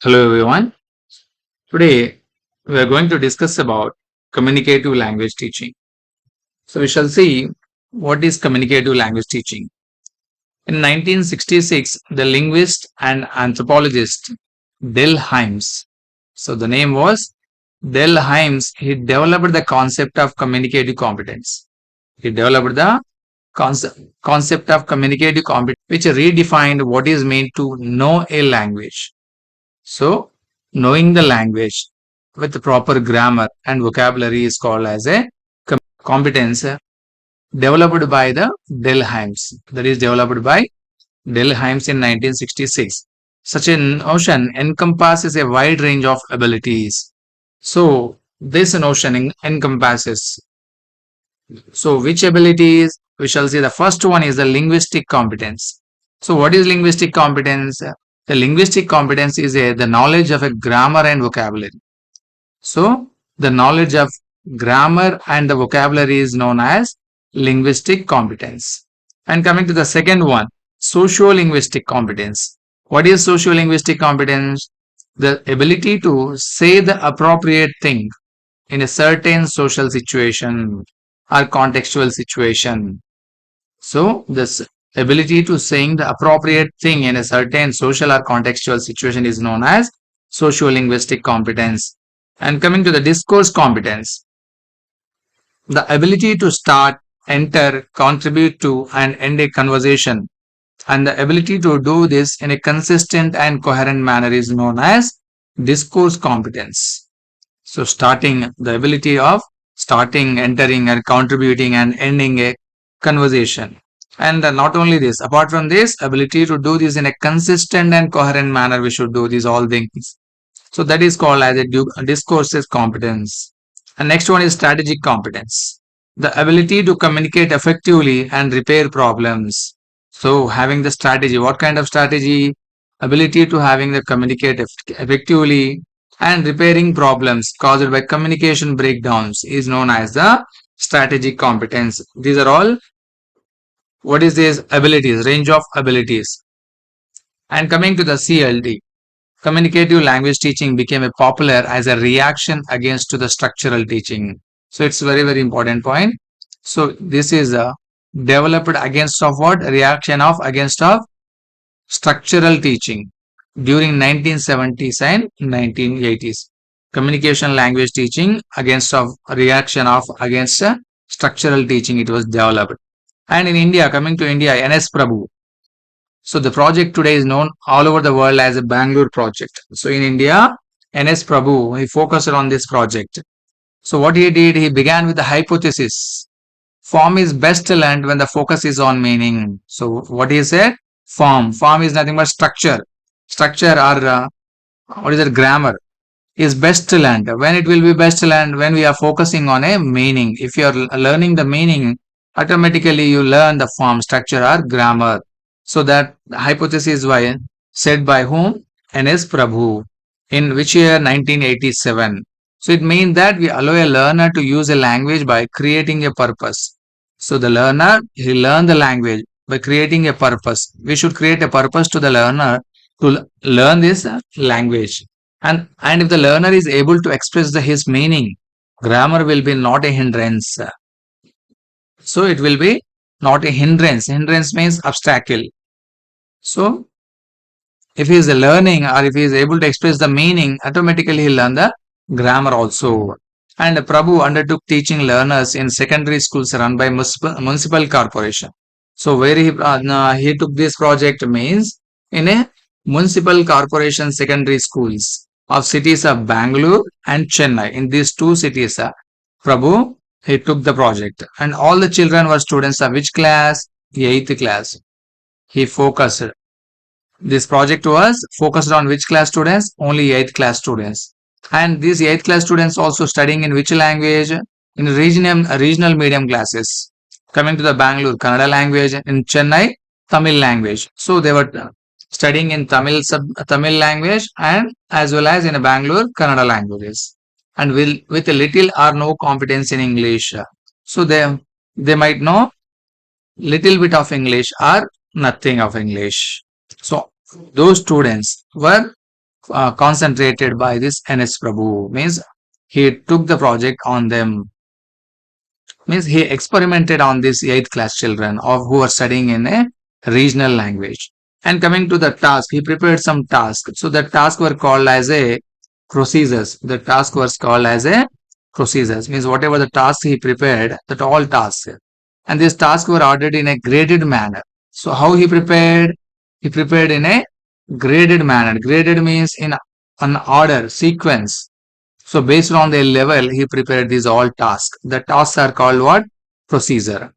Hello everyone. Today we are going to discuss about communicative language teaching. So we shall see what is communicative language teaching. In 1966, the linguist and anthropologist Del Hymes. So the name was Del Hymes. He developed the concept of communicative competence. He developed the concept of communicative competence, which redefined what is meant to know a language. So, knowing the language with proper grammar and vocabulary is called as a competence developed by the Delheims. That is developed by Delheims in 1966. Such a notion encompasses a wide range of abilities. So, this notion encompasses. So, which abilities? We shall see the first one is the linguistic competence. So, what is linguistic competence? The linguistic competence is the knowledge of a grammar and vocabulary. So, the knowledge of grammar and the vocabulary is known as linguistic competence. And coming to the second one, socio-linguistic competence. What is socio-linguistic competence? The ability to say the appropriate thing in a certain social situation or contextual situation. So, this ability to saying the appropriate thing in a certain social or contextual situation is known as socio-linguistic competence. And coming to the discourse competence, the ability to start, enter, contribute to, and end a conversation, and the ability to do this in a consistent and coherent manner is known as discourse competence. So, starting the ability of starting, entering, and contributing and ending a conversation. And not only this, apart from this, ability to do this in a consistent and coherent manner, we should do these all things. So, that is called as a discourses competence. And next one is strategic competence, the ability to communicate effectively and repair problems. So, having the strategy, what kind of strategy? Ability to having the communicate effectively and repairing problems caused by communication breakdowns is known as the strategic competence. These are all what is this abilities, range of abilities. And coming to the CLD, communicative language teaching became a popular as a reaction against to the structural teaching. So it's very important point. So this is developed against of what? Reaction of against of structural teaching during 1970s and 1980s. Communication language teaching against of reaction of against structural teaching it was developed. And in India, coming to India, NS Prabhu. So the project today is known all over the world as a Bangalore project. So in India, NS Prabhu, he focused on this project. So what he did, he began with the hypothesis. Form is best learned when the focus is on meaning. So what he said? Form is nothing but structure. Structure or what is it? Grammar is best learned. When it will be best learned? When we are focusing on a meaning. If you are learning the meaning, automatically you learn the form, structure or grammar. So that hypothesis was said by whom? N.S. Prabhu. In which year? 1987. So it means that we allow a learner to use a language by creating a purpose. So the learner, he learn the language by creating a purpose. We should create a purpose to the learner to learn this language. And if the learner is able to express his meaning, grammar will be not a hindrance. So it will be not a hindrance. Hindrance means obstacle. So if he is learning or if he is able to express the meaning, automatically he'll learn the grammar also. And Prabhu undertook teaching learners in secondary schools run by municipal corporation. So where he took this project means in a municipal corporation secondary schools of cities of Bangalore and Chennai. In these two cities, Prabhu, he took the project. And all the children were students of which class? 8th class. He focused. This project was focused on which class students? Only 8th class students. And these 8th class students also studying in which language? In regional medium classes. Coming to the Bangalore, Kannada language. In Chennai, Tamil language. So they were studying in Tamil language and as well as in Bangalore, Kannada languages. And with a little or no competence in English. So they might know little bit of English or nothing of English. So those students were concentrated by this NS Prabhu. Means he took the project on them. Means he experimented on these 8th class children of who are studying in a regional language. And coming to the task, he prepared some task. So the task were called as a procedures. The task was called as a procedures. Means whatever the task he prepared, that all tasks. And these tasks were ordered in a graded manner. So how he prepared? He prepared in a graded manner. Graded means in an order, sequence. So based on their level, he prepared these all tasks. The tasks are called what? Procedure.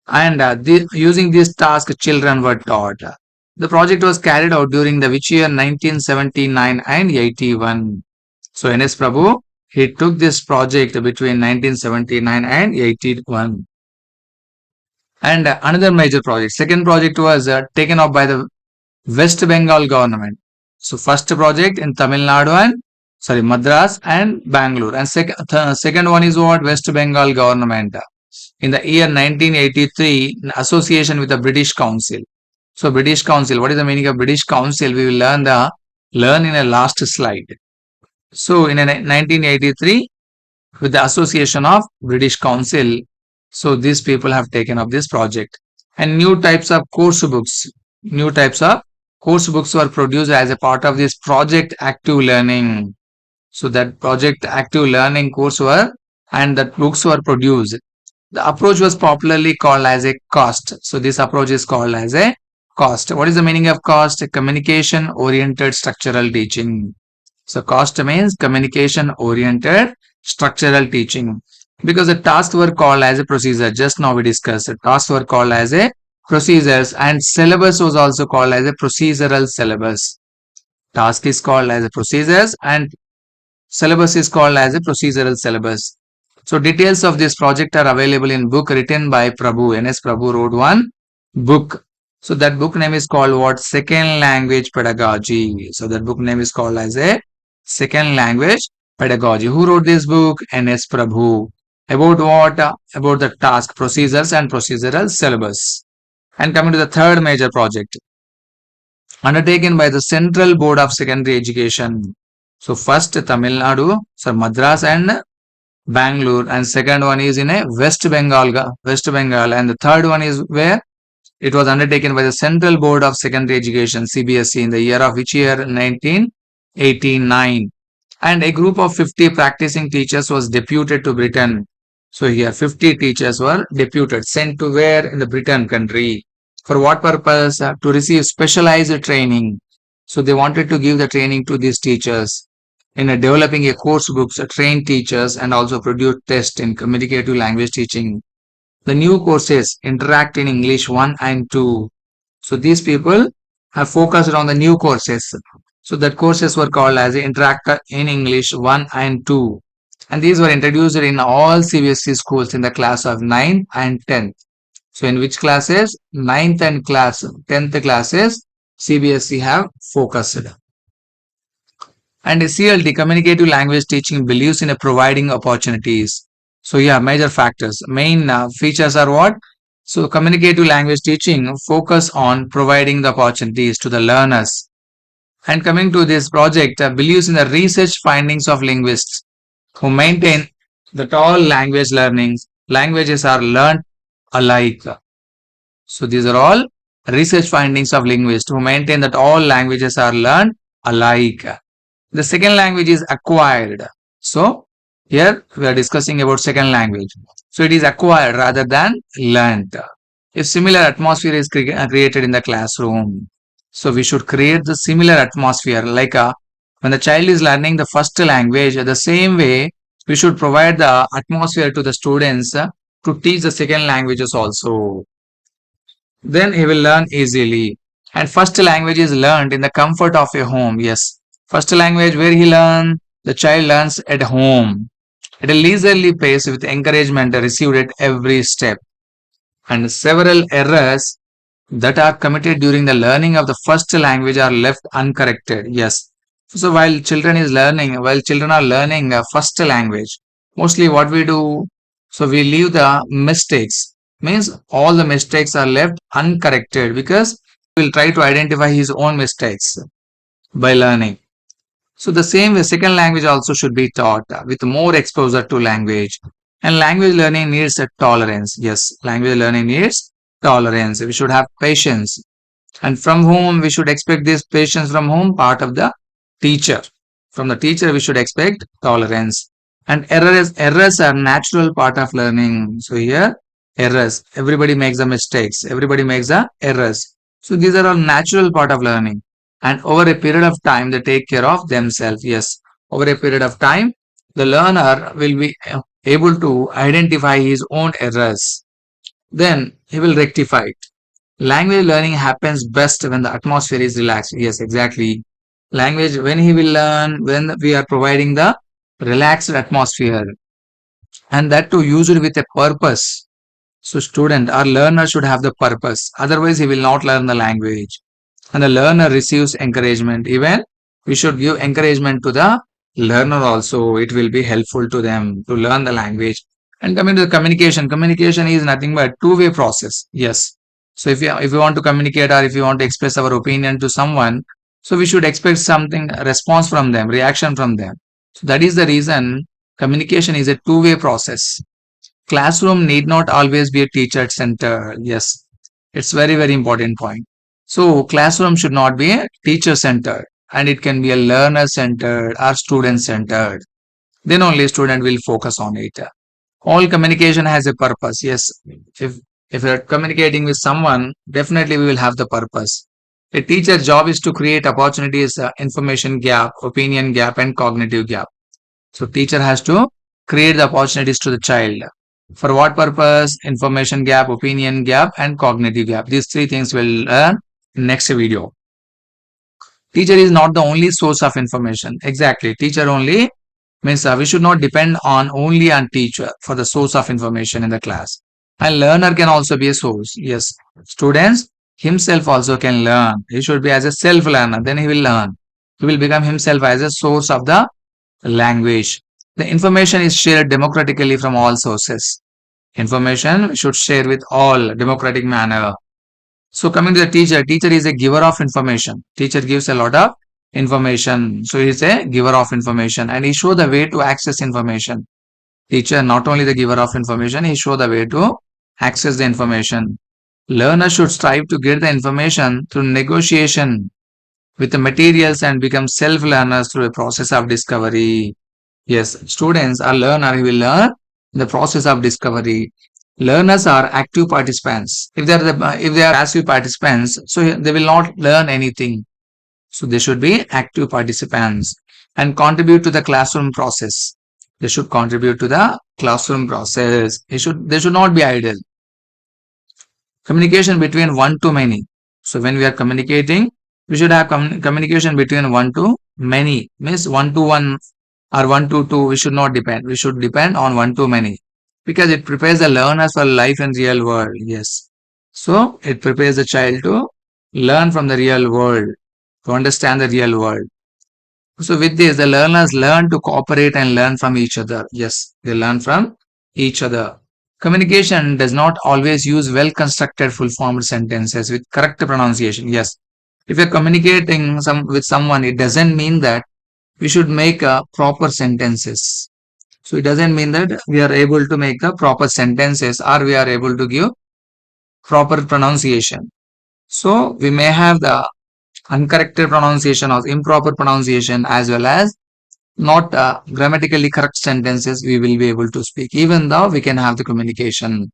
And using this task, children were taught. The project was carried out during the which year 1979 and 81. So NS Prabhu, he took this project between 1979 and 81. And another major project, second project was taken up by the West Bengal government. So first project in Tamil Nadu and Madras and Bangalore, and second one is what? West Bengal government. In the year 1983, in association with the British Council. So British Council, what is the meaning of British Council? We will learn in a last slide. So in 1983, with the association of British Council, so these people have taken up this project. And new types of course books, new types of course books were produced as a part of this project active learning. So that project active learning course were, and that books were produced. The approach was popularly called as a COST. So this approach is called as a COST. What is the meaning of COST? Communication oriented structural teaching. So COST means communication oriented structural teaching. Because the tasks were called as a procedure. Just now we discussed the tasks were called as a procedures, and syllabus was also called as a procedural syllabus. Task is called as a procedures and syllabus is called as a procedural syllabus. So details of this project are available in book written by Prabhu. NS Prabhu wrote one book. So that book name is called what? Second Language Pedagogy. So that book name is called as a Second Language Pedagogy. Who wrote this book? NS Prabhu. About what? About the task, procedures and procedural syllabus. And coming to the third major project, undertaken by the Central Board of Secondary Education. So first Tamil Nadu, so Madras and Bangalore, and second one is in a West Bengal, and the third one is where it was undertaken by the Central Board of Secondary Education (CBSE) in the year of which year? 1989. And a group of 50 practicing teachers was deputed to Britain. So here 50 teachers were deputed, sent to where? In the Britain country. For what purpose? To receive specialized training. So they wanted to give the training to these teachers in developing a course books, train teachers, and also produce tests in communicative language teaching. The new courses interact in English 1 and 2. So these people have focused on the new courses. So that courses were called as interact in English 1 and 2. And these were introduced in all CBSE schools in the class of 9th and 10th. So in which classes? 9th and 10th classes, CBSE have focused. And CLT, communicative language teaching, believes in providing opportunities. So yeah, major factors. Main features are what? So communicative language teaching focus on providing the opportunities to the learners. And coming to this project, believes in the research findings of linguists who maintain that all languages are learned alike. So these are all research findings of linguists who maintain that all languages are learned alike. The second language is acquired. So here we are discussing about second language. So it is acquired rather than learnt. If similar atmosphere is created in the classroom, so we should create the similar atmosphere like when the child is learning the first language, the same way we should provide the atmosphere to the students to teach the second languages also. Then he will learn easily. And first language is learned in the comfort of a home. Yes, first language where he learns, the child learns at home at a leisurely pace with encouragement received at every step. And several errors that are committed during the learning of the first language are left uncorrected. Yes. So while children are learning first language, mostly what we do, so we leave the mistakes. Means all the mistakes are left uncorrected because we'll try to identify his own mistakes by learning. So the same way, second language also should be taught with more exposure to language. And language learning needs a tolerance. Yes, language learning needs tolerance. We should have patience. And from whom we should expect this patience from whom? Part of the teacher. From the teacher, we should expect tolerance. And errors are natural part of learning. So here, errors. Everybody makes the mistakes. Everybody makes the errors. So these are all natural part of learning. And over a period of time, they take care of themselves. Yes, over a period of time, the learner will be able to identify his own errors. Then he will rectify it. Language learning happens best when the atmosphere is relaxed. Yes, exactly. Language, when he will learn, when we are providing the relaxed atmosphere, and that too usually with a purpose. So, student or learner should have the purpose. Otherwise, he will not learn the language. And the learner receives encouragement. Even we should give encouragement to the learner also. It will be helpful to them to learn the language. And coming to the communication, communication is nothing but two-way process. Yes. So if you want to communicate or if you want to express our opinion to someone, so we should expect something, a response from them, reaction from them. So that is the reason communication is a two-way process. Classroom need not always be a teacher center. Yes, it's very important point. So classroom should not be a teacher centered, and it can be a learner centered or student centered. Then only student will focus on it. All communication has a purpose. Yes, if if you're communicating with someone, definitely we will have the purpose. A teacher's job is to create opportunities, information gap, opinion gap, and cognitive gap. So teacher has to create the opportunities to the child. For what purpose? Information gap, opinion gap, and cognitive gap. These three things we'll learn in next video. Teacher is not the only source of information. Exactly. Teacher only means we should not depend on only on teacher for the source of information in the class. And learner can also be a source. Yes. Students himself also can learn. He should be as a self learner. Then he will learn. He will become himself as a source of the language. The information is shared democratically from all sources. Information should share with all democratic manner. So coming to the teacher, teacher is a giver of information. Teacher gives a lot of information. So he is a giver of information and he show the way to access information. Teacher not only the giver of information, he show the way to access the information. Learner should strive to get the information through negotiation with the materials and become self-learners through a process of discovery. Yes, students are learner who will learn in the process of discovery. Learners are active participants. If they are passive participants, so they will not learn anything. So they should be active participants and contribute to the classroom process. They should contribute to the classroom process. They should not be idle. Communication between one to many. So when we are communicating, we should have communication between one to many. Means one to one or one to two. We should not depend. We should depend on one to many because it prepares the learners for life in real world. Yes. So it prepares the child to learn from the real world, to understand the real world. So with this, the learners learn to cooperate and learn from each other. Yes, they learn from each other. Communication does not always use well-constructed full-formed sentences with correct pronunciation. Yes, if you're communicating with someone, it doesn't mean that we should make proper sentences. So it doesn't mean that we are able to make the proper sentences or we are able to give proper pronunciation. So we may have the uncorrected pronunciation or improper pronunciation as well as not grammatically correct sentences we will be able to speak even though we can have the communication.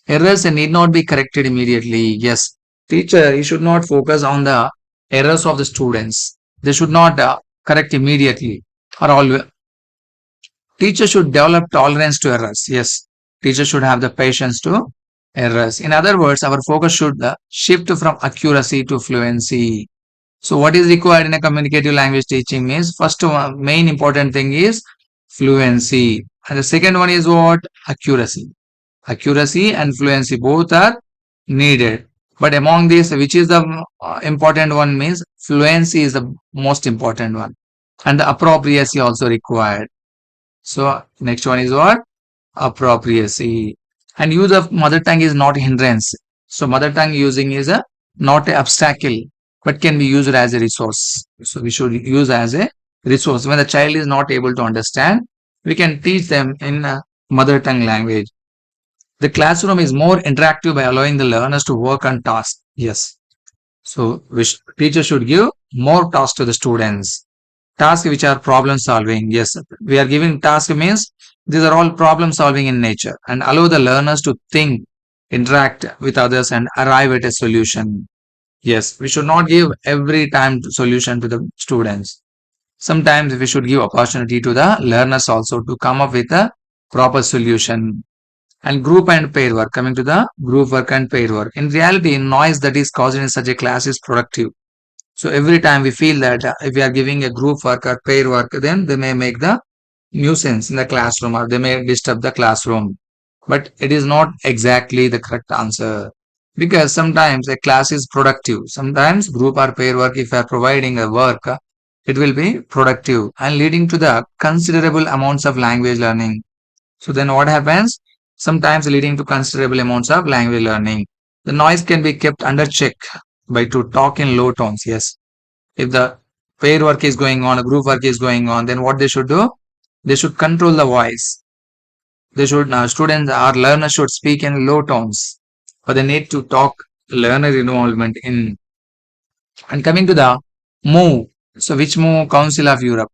Errors need not be corrected immediately. Yes, teacher, you should not focus on the errors of the students. They should not correct immediately or always. Teacher should develop tolerance to errors. Yes, teacher should have the patience to errors. In other words, our focus should shift from accuracy to fluency. So what is required in a communicative language teaching means first one, main important thing is fluency. And the second one is what? Accuracy. Accuracy and fluency both are needed. But among these, which is the important one means fluency is the most important one. And the appropriacy also required. So next one is what? Appropriacy. And use of mother tongue is not hindrance. So mother tongue using is a not a obstacle, but can be used as a resource. So we should use as a resource. When the child is not able to understand, we can teach them in a mother tongue language. The classroom is more interactive by allowing the learners to work on tasks. Yes. So teachers should give more tasks to the students. Tasks which are problem solving. Yes, we are giving task means these are all problem solving in nature and allow the learners to think, interact with others and arrive at a solution. Yes, we should not give every time solution to the students. Sometimes we should give opportunity to the learners also to come up with a proper solution. And group and pair work, coming to the group work and pair work. In reality, noise that is caused in such a class is productive. So every time we feel that if we are giving a group work or pair work, then they may make the nuisance in the classroom or they may disturb the classroom. But it is not exactly the correct answer because sometimes a class is productive. Sometimes group or pair work, if you are providing a work, it will be productive and leading to the considerable amounts of language learning. So then what happens? Sometimes leading to considerable amounts of language learning. The noise can be kept under check by to talk in low tones. Yes. If the pair work is going on, a group work is going on, then what they should do? They should control the voice. They should, students or learners should speak in low tones. Or they need to talk learner involvement in. And coming to the move. So which move? Council of Europe.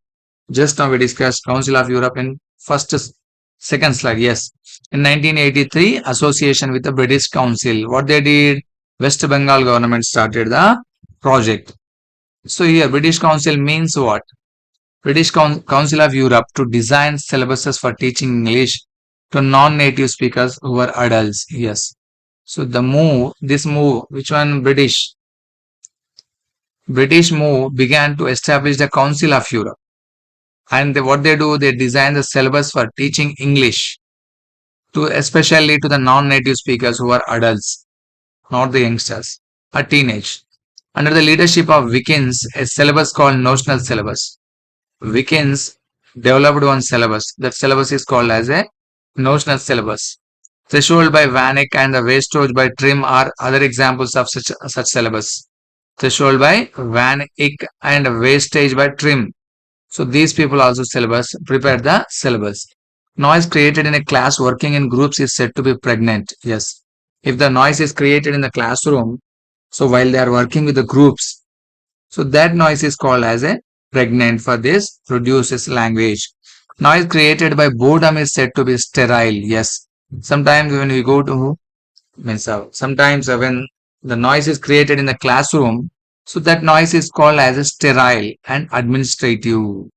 Just now we discussed Council of Europe in second slide. Yes. In 1983, association with the British Council. What they did? West Bengal government started the project. So here British Council means what? British Council of Europe to design syllabuses for teaching English to non-native speakers who are adults. Yes. So this move, which one? British move began to establish the Council of Europe. And what they do, they design the syllabus for teaching English to especially to the non-native speakers who are adults, not the youngsters, or teenage. Under the leadership of Wickens, a syllabus called notional syllabus. Wickens developed one syllabus. That syllabus is called as a notional syllabus. Threshold by Vanek and the wastage by Trim are other examples of such syllabus. Threshold by Van Eyck and wastage by Trim. So these people also prepare the syllabus. Noise created in a class working in groups is said to be pregnant. Yes. If the noise is created in the classroom, so while they are working with the groups, so that noise is called as a pregnant for this produces language. Noise created by boredom is said to be sterile. Yes. Sometimes when we go to sometimes when the noise is created in the classroom, so that noise is called as a sterile and administrative.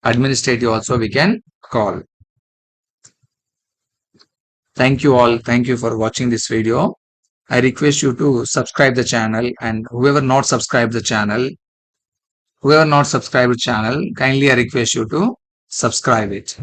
Administrative also we can call. Thank you all. Thank you for watching this video. I request you to subscribe the channel and whoever not subscribed the channel, kindly I request you to subscribe it.